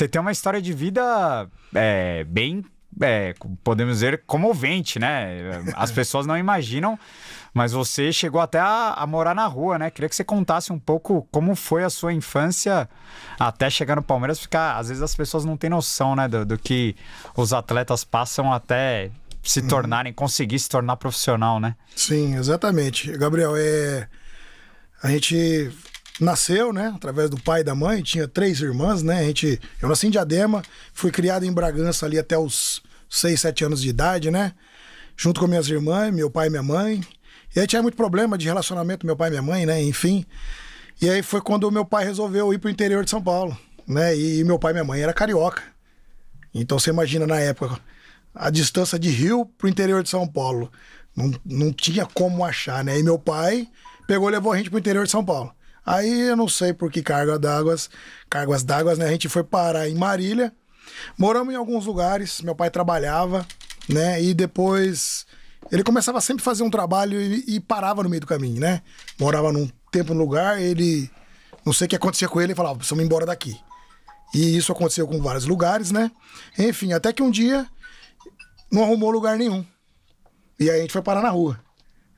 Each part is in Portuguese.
Você tem uma história de vida bem, podemos dizer, comovente, né? As pessoas não imaginam, mas você chegou até a morar na rua, né? Queria que você contasse um pouco como foi a sua infância até chegar no Palmeiras, porque às vezes as pessoas não têm noção, né, do que os atletas passam até se tornarem, conseguir se tornar profissional, né? Sim, exatamente. Gabriel, a gente nasceu, né, através do pai e da mãe, tinha 3 irmãs, né? Eu nasci em Diadema, fui criado em Bragança ali até os 6, 7 anos de idade, né? Junto com minhas irmãs, meu pai e minha mãe. E aí tinha muito problema de relacionamento, meu pai e minha mãe, né? Enfim. E aí foi quando meu pai resolveu ir pro interior de São Paulo, né? E meu pai e minha mãe era carioca. Então você imagina na época a distância de Rio pro interior de São Paulo. Não tinha como achar, né? E meu pai pegou e levou a gente pro interior de São Paulo. Aí eu não sei por que cargas d'água, né? A gente foi parar em Marília. Moramos em alguns lugares, meu pai trabalhava, né? E depois ele começava sempre a fazer um trabalho e parava no meio do caminho, né? Morava num tempo no lugar, ele... Não sei o que acontecia com ele, ele falava, precisamos ir embora daqui. E isso aconteceu com vários lugares, né? Enfim, até que um dia não arrumou lugar nenhum. E aí a gente foi parar na rua,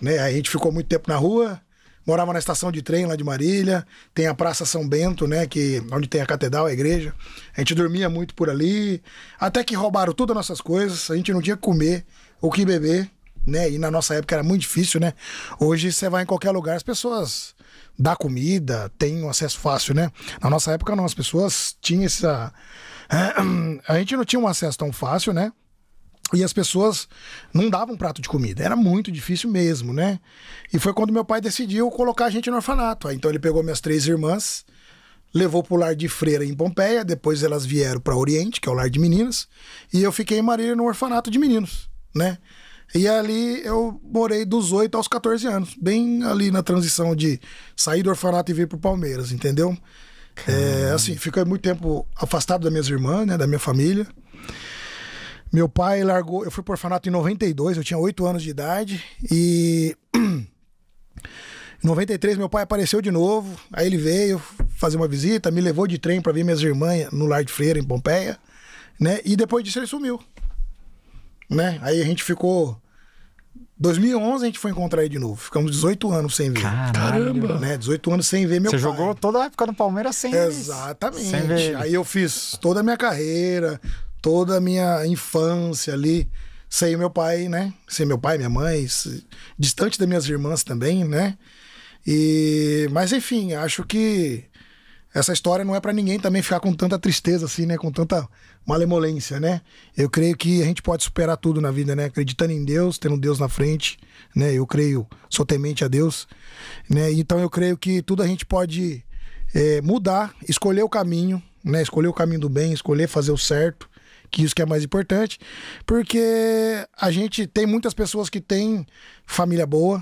né? Aí a gente ficou muito tempo na rua, morava na estação de trem lá de Marília, tem a Praça São Bento, né? Onde tem a catedral, a igreja. A gente dormia muito por ali, até que roubaram todas as nossas coisas, a gente não tinha que comer ou que beber, né? E na nossa época era muito difícil, né? Hoje você vai em qualquer lugar, as pessoas dão comida, tem um acesso fácil, né? Na nossa época não, as pessoas tinham essa... A gente não tinha um acesso tão fácil, né? E as pessoas não davam um prato de comida. Era muito difícil mesmo, né? E foi quando meu pai decidiu colocar a gente no orfanato. Aí, então ele pegou minhas 3 irmãs, levou pro lar de freira em Pompeia, depois elas vieram para Oriente, que é o lar de meninas, e eu fiquei em Marília no orfanato de meninos, né? E ali eu morei dos 8 aos 14 anos, bem ali na transição de sair do orfanato e vir pro Palmeiras, entendeu? Assim, fiquei muito tempo afastado das minhas irmãs, né, da minha família. Meu pai largou, eu fui pro orfanato em 92, eu tinha 8 anos de idade, e em 93 meu pai apareceu de novo, aí ele veio fazer uma visita, me levou de trem para ver minhas irmãs no lar de freira em Pompeia, né? E depois disso ele sumiu, né? Aí a gente ficou... 2011 a gente foi encontrar ele de novo, ficamos 18 anos sem ver. Caramba! Né? 18 anos sem ver meu pai. Você jogou toda a época no Palmeiras sem Exatamente. Sem ver. Aí eu fiz toda a minha carreira, toda a minha infância ali, sem meu pai, né? Sem meu pai, minha mãe, distante das minhas irmãs também, né? Mas enfim, acho que essa história não é pra ninguém também ficar com tanta tristeza assim, né? Com tanta malemolência, né? Eu creio que a gente pode superar tudo na vida, né? Acreditando em Deus, tendo Deus na frente, né? Eu creio, sou temente a Deus, né? Então eu creio que tudo a gente pode mudar, escolher o caminho, né? Escolher o caminho do bem, escolher fazer o certo, que isso que é mais importante, porque a gente tem muitas pessoas que têm família boa,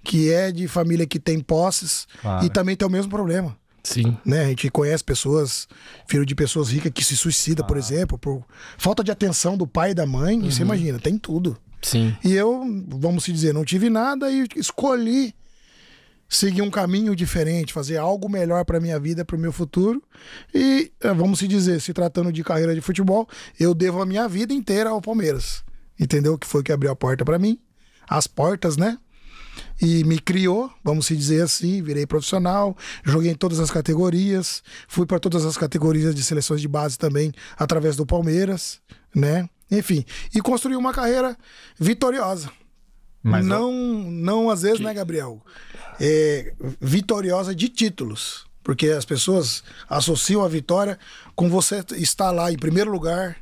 que é de família que tem posses, claro, e também tem o mesmo problema. Sim. Né? A gente conhece pessoas, filho de pessoas ricas que se suicida, por exemplo, por falta de atenção do pai e da mãe, e você imagina, tem tudo. Sim. E eu, vamos se dizer, não tive nada e escolhi seguir um caminho diferente, fazer algo melhor para minha vida, para o meu futuro. E, vamos se dizer, se tratando de carreira de futebol, eu devo a minha vida inteira ao Palmeiras. Entendeu? Que foi que abriu a porta para mim. As portas, né? E me criou, vamos se dizer assim, virei profissional, joguei em todas as categorias, fui para todas as categorias de seleções de base também, através do Palmeiras, né? Enfim, e construí uma carreira vitoriosa. Mas não às vezes, né, Gabriel? Vitoriosa de títulos, porque as pessoas associam a vitória com você estar lá em primeiro lugar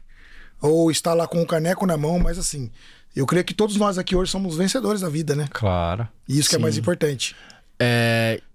ou estar lá com o caneco na mão, mas assim, eu creio que todos nós aqui hoje somos vencedores da vida, né? Claro. E isso que é mais importante.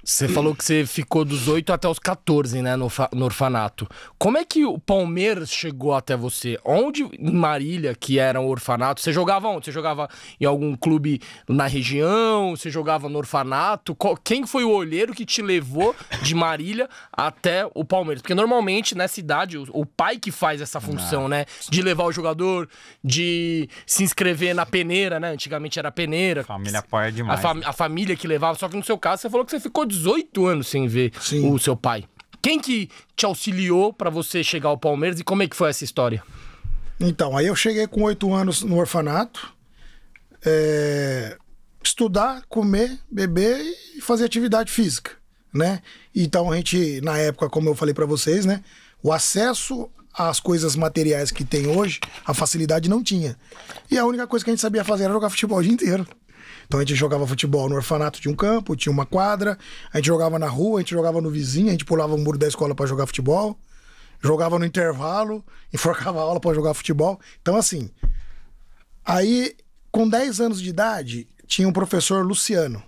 Você falou que você ficou dos 8 até os 14, né, no orfanato. Como é que o Palmeiras chegou até você? Onde em Marília, que era um orfanato, você jogava onde? Você jogava em algum clube na região? Você jogava no orfanato? Quem foi o olheiro que te levou de Marília até o Palmeiras? Porque normalmente nessa idade o pai que faz essa função, né? De levar o jogador, de se inscrever na peneira, né? Antigamente era peneira. A família apoia demais. A família que levava. Só que no seu caso você falou que você ficou 18 anos sem ver o seu pai. Quem que te auxiliou pra você chegar ao Palmeiras e como é que foi essa história? Então, aí eu cheguei com 8 anos no orfanato. Estudar, comer, beber e fazer atividade física, né? Então a gente, na época, como eu falei pra vocês, né? O acesso às coisas materiais que tem hoje, a facilidade não tinha. E a única coisa que a gente sabia fazer era jogar futebol o dia inteiro. Então a gente jogava futebol no orfanato, tinha um campo, tinha uma quadra, a gente jogava na rua, a gente jogava no vizinho, a gente pulava o muro da escola pra jogar futebol, jogava no intervalo, enforcava a aula pra jogar futebol. Então assim, aí com 10 anos de idade, tinha um professor Luciano,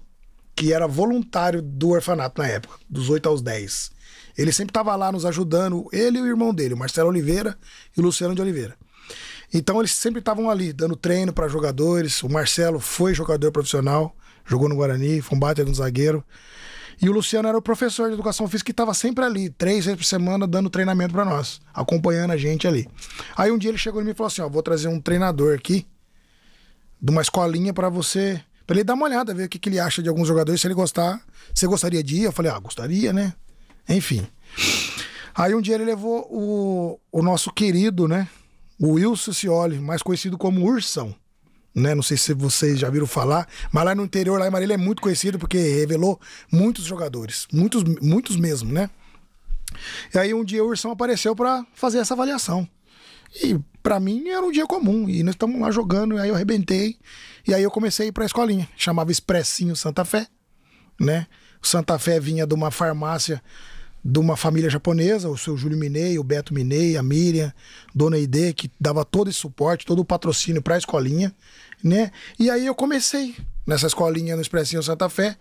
que era voluntário do orfanato na época, dos 8 aos 10. Ele sempre estava lá nos ajudando, ele e o irmão dele, o Marcelo Oliveira e o Luciano de Oliveira. Então eles sempre estavam ali, dando treino para jogadores. O Marcelo foi jogador profissional, jogou no Guarani, foi um baita de um zagueiro. E o Luciano era o professor de educação física que estava sempre ali, 3 vezes por semana, dando treinamento para nós, acompanhando a gente ali. Aí um dia ele chegou em mim e falou assim, ó, vou trazer um treinador aqui, de uma escolinha para você... Pra ele dar uma olhada, ver o que ele acha de alguns jogadores, se ele gostar. Você gostaria de ir? Eu falei, gostaria, né? Enfim. Aí um dia ele levou o nosso querido, né? O Wilson Scioli, mais conhecido como Ursão. Né? Não sei se vocês já viram falar, mas lá no interior, lá em Marília, é muito conhecido porque revelou muitos jogadores. Muitos mesmo, né? E aí um dia o Ursão apareceu pra fazer essa avaliação. E pra mim era um dia comum. E nós estamos lá jogando, e aí eu arrebentei. E aí eu comecei a ir pra escolinha. Chamava Expressinho Santa Fé, né? O Santa Fé vinha de uma farmácia de uma família japonesa, o seu Júlio Minei, o Beto Minei, a Miriam, Dona Ide, que dava todo esse suporte, todo o patrocínio pra escolinha, né? E aí eu comecei nessa escolinha no Expressinho Santa Fé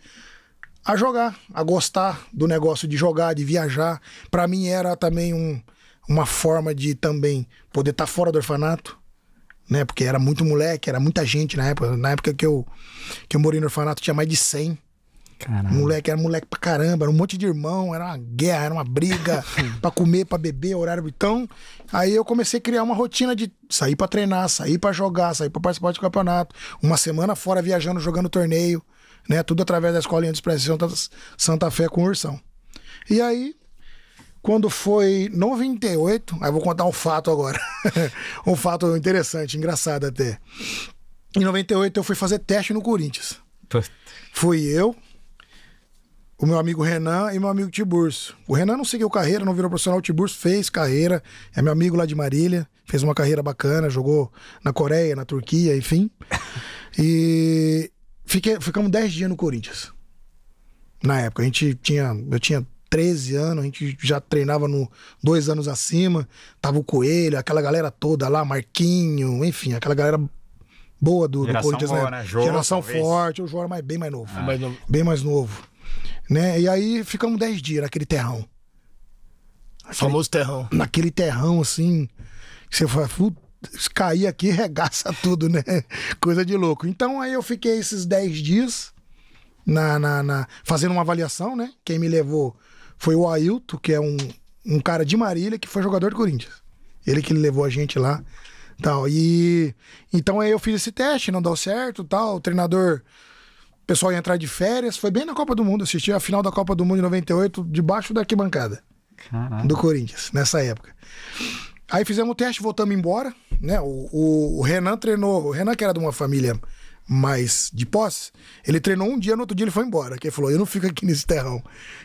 a jogar, a gostar do negócio de jogar, de viajar. Pra mim era também uma forma de também poder estar fora do orfanato, né? Porque era muito moleque, era muita gente na época. Na época que eu morei no orfanato tinha mais de 100. Caramba. Moleque, era moleque pra caramba, era um monte de irmão, era uma guerra, era uma briga pra comer, pra beber, horário. Então, aí eu comecei a criar uma rotina de sair pra treinar, sair pra jogar, sair pra participar de campeonato. Uma semana fora viajando, jogando torneio, né? Tudo através da escolinha de expressão Santa Fé com o Ursão. E aí, quando foi 98, aí eu vou contar um fato agora. Um fato interessante, engraçado até. Em 98 eu fui fazer teste no Corinthians. Fui eu, o meu amigo Renan e meu amigo Tiburcio. O Renan não seguiu carreira, não virou profissional. O Tiburcio fez carreira, é meu amigo lá de Marília, fez uma carreira bacana, jogou na Coreia, na Turquia, enfim. E ficamos 10 dias no Corinthians. Na época, eu tinha 13 anos, a gente já treinava no 2 anos acima, tava o Coelho, aquela galera toda lá, Marquinho, enfim, aquela galera boa do Corinthians, boa, né? Geração talvez. Forte, o João era bem mais novo. Bem mais novo. Né? E aí ficamos 10 dias naquele terrão. Famoso terrão. Naquele terrão, assim, que você fala, cair aqui regaça tudo, né? Coisa de louco. Então aí eu fiquei esses 10 dias fazendo uma avaliação, né? Quem me levou foi o Ailton, que é um cara de Marília, que foi jogador do Corinthians. Ele que levou a gente lá. Tal. E então aí eu fiz esse teste, não deu certo, tal. O treinador, o pessoal ia entrar de férias, foi bem na Copa do Mundo, assisti a final da Copa do Mundo de 98, debaixo da arquibancada. Caramba. Do Corinthians, nessa época. Aí fizemos o teste, voltamos embora, né? O Renan treinou, o Renan que era de uma família mais de posse, ele treinou um dia, no outro dia ele foi embora, que ele falou, eu não fico aqui nesse terrão,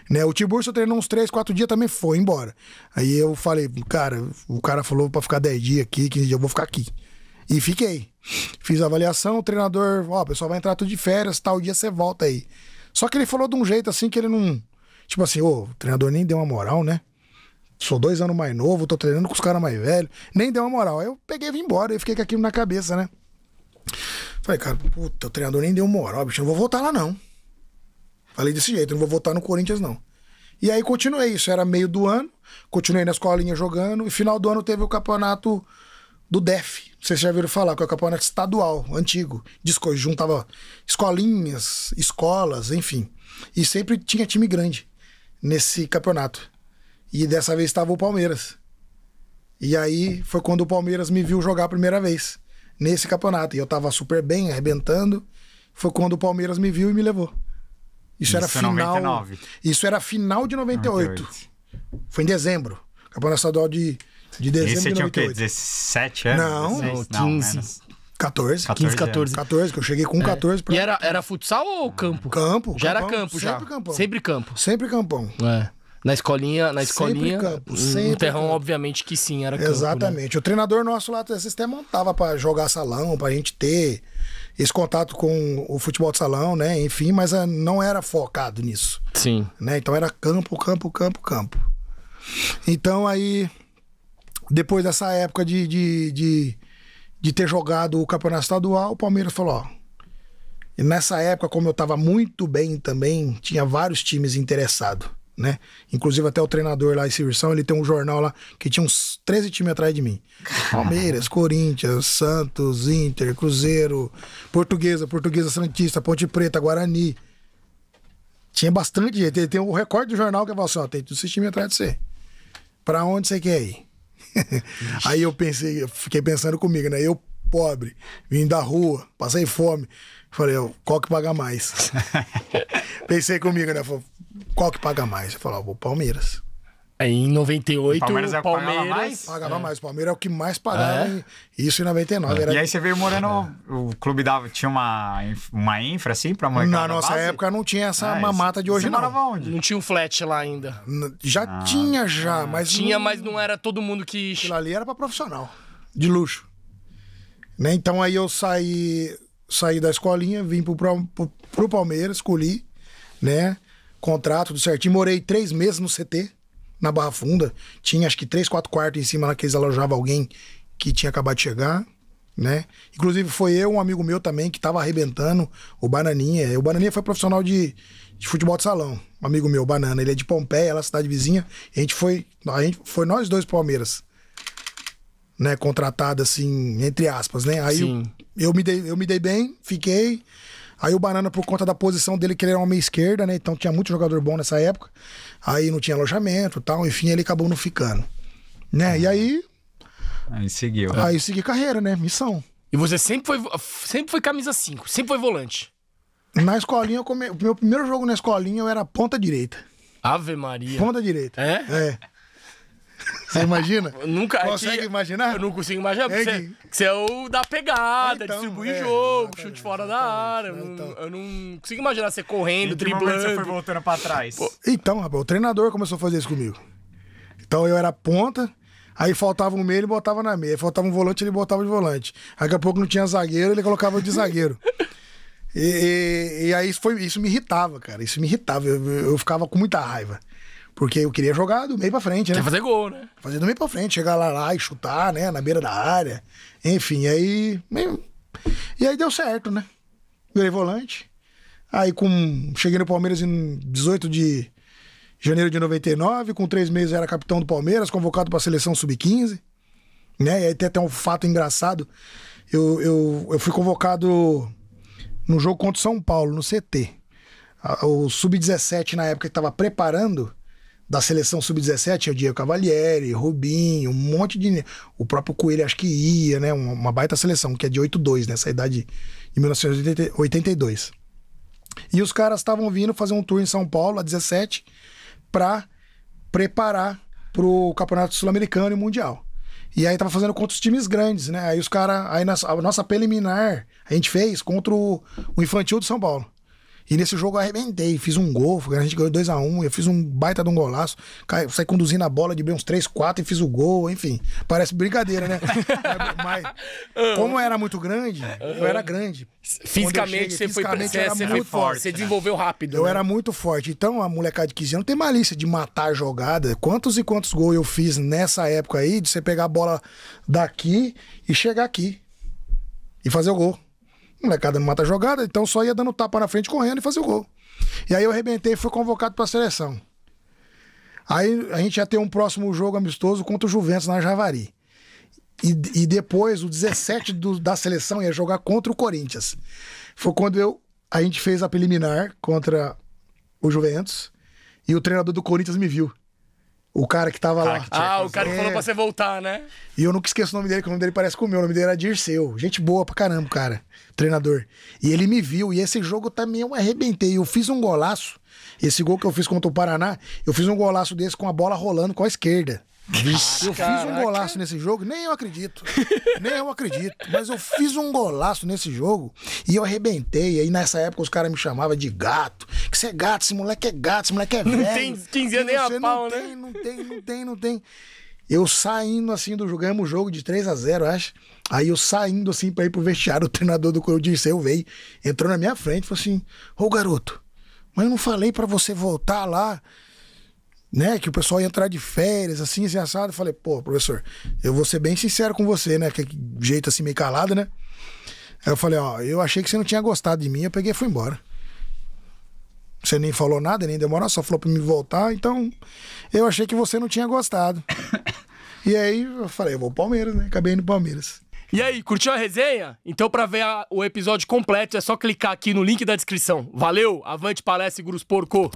né? O Tiburcio treinou uns 3, 4 dias, também foi embora. Aí eu falei, o cara falou pra ficar 10 dias aqui, 15 dias, eu vou ficar aqui. E fiquei. Fiz a avaliação, o treinador, o pessoal vai entrar tudo de férias, tal dia você volta aí. Só que ele falou de um jeito assim que ele não, tipo assim, o treinador nem deu uma moral, né? Sou 2 anos mais novo, tô treinando com os caras mais velhos, nem deu uma moral. Aí eu peguei e vim embora, e fiquei com aquilo na cabeça, né? Falei, cara, puta, o treinador nem deu moral, bicho, eu não vou voltar lá não. Falei desse jeito, eu não vou voltar no Corinthians não. E aí continuei, isso era meio do ano, continuei na escolinha jogando, e final do ano teve o campeonato do DEF, vocês já viram falar, que é o campeonato estadual, antigo, juntava escolinhas, escolas, enfim. E sempre tinha time grande nesse campeonato. E dessa vez estava o Palmeiras. E aí foi quando o Palmeiras me viu jogar a primeira vez nesse campeonato. E eu tava super bem, arrebentando. Foi quando o Palmeiras me viu e me levou. Isso era final. 99. Isso era final de 98. Foi em dezembro. Campeonato estadual de E dezembro você de tinha o quê? 98. 17 anos? Não, 16? não, 15. menos. 14. 15, 14. 14, que eu cheguei com 14 pra... E era futsal ou campo? Campo. Já era campão, campo, já. Sempre campão. Sempre campo. Sempre campão. É. Na escolinha, campo, no sempre terrão, campo. obviamente que sim, era campo. Exatamente. Né? O treinador nosso lá, às vezes até montava pra jogar salão, pra gente ter esse contato com o futebol de salão, né? Enfim, mas não era focado nisso, Sim. né? Então era campo. Então aí, depois dessa época de ter jogado o campeonato estadual, o Palmeiras falou, ó. E nessa época, como eu tava muito bem também, tinha vários times interessados, né? Inclusive até o treinador lá, esse Ursão, ele tem um jornal lá que tinha uns 13 times atrás de mim. Palmeiras, Corinthians, Santos, Inter, Cruzeiro, Portuguesa Santista, Ponte Preta, Guarani. Tinha bastante gente. Ele tem o recorde do jornal que fala assim, ó, tem todos esses times atrás de você. Pra onde você quer ir? Aí eu fiquei pensando comigo, né? Eu, pobre, vim da rua, passei fome. Falei, qual que paga mais? Pensei comigo, né? Falei, qual que paga mais? Eu falei, vou Palmeiras. Aí em 98, O Palmeiras é o que pagava mais? Pagava mais. O Palmeiras é o que mais pagava. Isso em 99. Era... E aí você veio morando, o clube tinha uma infra assim pra molecada Na nossa base? época não tinha essa mamata de hoje, você não. morava onde? não tinha um flat lá ainda. Já tinha, mas... Tinha, mas não era todo mundo que... Aquilo ali era pra profissional, de luxo. Né? Então aí eu saí da escolinha, vim pro Palmeiras, escolhi, né? Contrato, tudo certinho. Morei 3 meses no CT, na Barra Funda. Tinha acho que 3, 4 quartos em cima lá que eles alojavam alguém que tinha acabado de chegar, né? Inclusive foi um amigo meu também que tava arrebentando, o Bananinha. O Bananinha foi profissional de futebol de salão. Um amigo meu, o Banana. Ele é de Pompeia, lá cidade vizinha. A gente foi nós dois pro Palmeiras, né? Contratado assim, entre aspas, né? Aí eu me dei bem, fiquei. Aí o Banana, por conta da posição dele, que ele era uma meia esquerda, né? Então tinha muito jogador bom nessa época. Aí não tinha alojamento e tal. Enfim, ele acabou não ficando. Né? E aí... Aí seguiu. Aí segui carreira, né? Missão. E você sempre foi camisa 5, sempre foi volante. Na escolinha, o meu primeiro jogo na escolinha eu era ponta direita. Ave Maria. Ponta direita. É? É. Você imagina? Nunca, Consegue imaginar? Eu não consigo imaginar, porque você é o da pegada, Então, distribui é, jogo, exatamente, chute fora da área. então. Eu não consigo imaginar você correndo, Em que momento você foi driblando. voltando pra trás? Então, rapaz, o treinador começou a fazer isso comigo. Então eu era ponta, aí faltava um meio, ele botava na meia. Aí faltava um volante, ele botava de volante. Daqui a pouco não tinha zagueiro, ele colocava de zagueiro. E aí isso me irritava, cara. Isso me irritava. Eu ficava com muita raiva. Porque eu queria jogar do meio pra frente, né? Quer fazer gol, né? Fazer do meio pra frente, chegar lá e chutar, né? Na beira da área. Enfim, aí... E aí deu certo, né? Virei volante. Aí cheguei no Palmeiras em 18 de janeiro de 99. Com 3 meses eu era capitão do Palmeiras, convocado pra seleção sub-15. Né? E aí tem até um fato engraçado. Eu fui convocado no jogo contra o São Paulo, no CT. O sub-17 na época que tava preparando... Da seleção sub-17, tinha o Diego Cavalieri, Rubinho, um monte de... O próprio Coelho acho que ia, né? Uma baita seleção, que é de 82, né? Essa idade de 1982. E os caras estavam vindo fazer um tour em São Paulo, a 17, pra preparar pro Campeonato Sul-Americano e Mundial. E aí tava fazendo contra os times grandes, né? Aí os caras... Aí a nossa preliminar a gente fez contra o Infantil de São Paulo. E nesse jogo eu arrebentei, fiz um gol, a gente ganhou 2-1, eu fiz um baita de um golaço, saí conduzindo a bola de bem uns 3, 4 e fiz o gol, enfim. Parece brincadeira, né? Mas como eu era muito grande, eu era grande. Fisicamente você foi muito forte. Você desenvolveu rápido. Eu né? era muito forte. Então a molecada de 15 anos tem malícia de matar a jogada. Quantos e quantos gols eu fiz nessa época aí, de você pegar a bola daqui e chegar aqui e fazer o gol. Molecada não mata a jogada, então só ia dando tapa na frente, correndo e fazer o gol. E aí eu arrebentei e fui convocado pra seleção. Aí a gente ia ter um próximo jogo amistoso contra o Juventus na Javari. E depois, o 17 da seleção ia jogar contra o Corinthians. Foi quando a gente fez a preliminar contra o Juventus e o treinador do Corinthians me viu. O cara que tava lá. O cara que falou pra você voltar, né? E eu nunca esqueço o nome dele, que o nome dele parece com o meu. O nome dele era Dirceu. Gente boa pra caramba, cara. Treinador. E ele me viu. E esse jogo também eu arrebentei. Eu fiz um golaço. Esse gol que eu fiz contra o Paraná, eu fiz um golaço desse com a bola rolando com a esquerda. Eu fiz um golaço nesse jogo, nem eu acredito. Mas eu fiz um golaço nesse jogo e eu arrebentei. Aí nessa época os caras me chamavam de gato. Que você é gato, esse moleque é gato, esse moleque é velho. Não tem 15 anos nem a pau, né? Não tem. Eu saindo assim do jogo, ganhamos o jogo de 3-0, acho. Aí eu saindo assim pra ir pro vestiário, o treinador do Dirceu veio, entrou na minha frente e falou assim: ô garoto, mas eu não falei pra você voltar lá, né, que o pessoal ia entrar de férias, assim assado. Eu falei, pô, professor, eu vou ser bem sincero com você, né, que jeito assim meio calado, né. Aí eu falei, ó, eu achei que você não tinha gostado de mim, eu peguei e fui embora. Você nem falou nada, nem demorou, só falou pra me voltar, então eu achei que você não tinha gostado. E aí eu falei, eu vou pro Palmeiras, né, acabei indo pro Palmeiras. E aí, curtiu a resenha? Então, pra ver o episódio completo, é só clicar aqui no link da descrição. Valeu, avante palestra e Seguros Porco!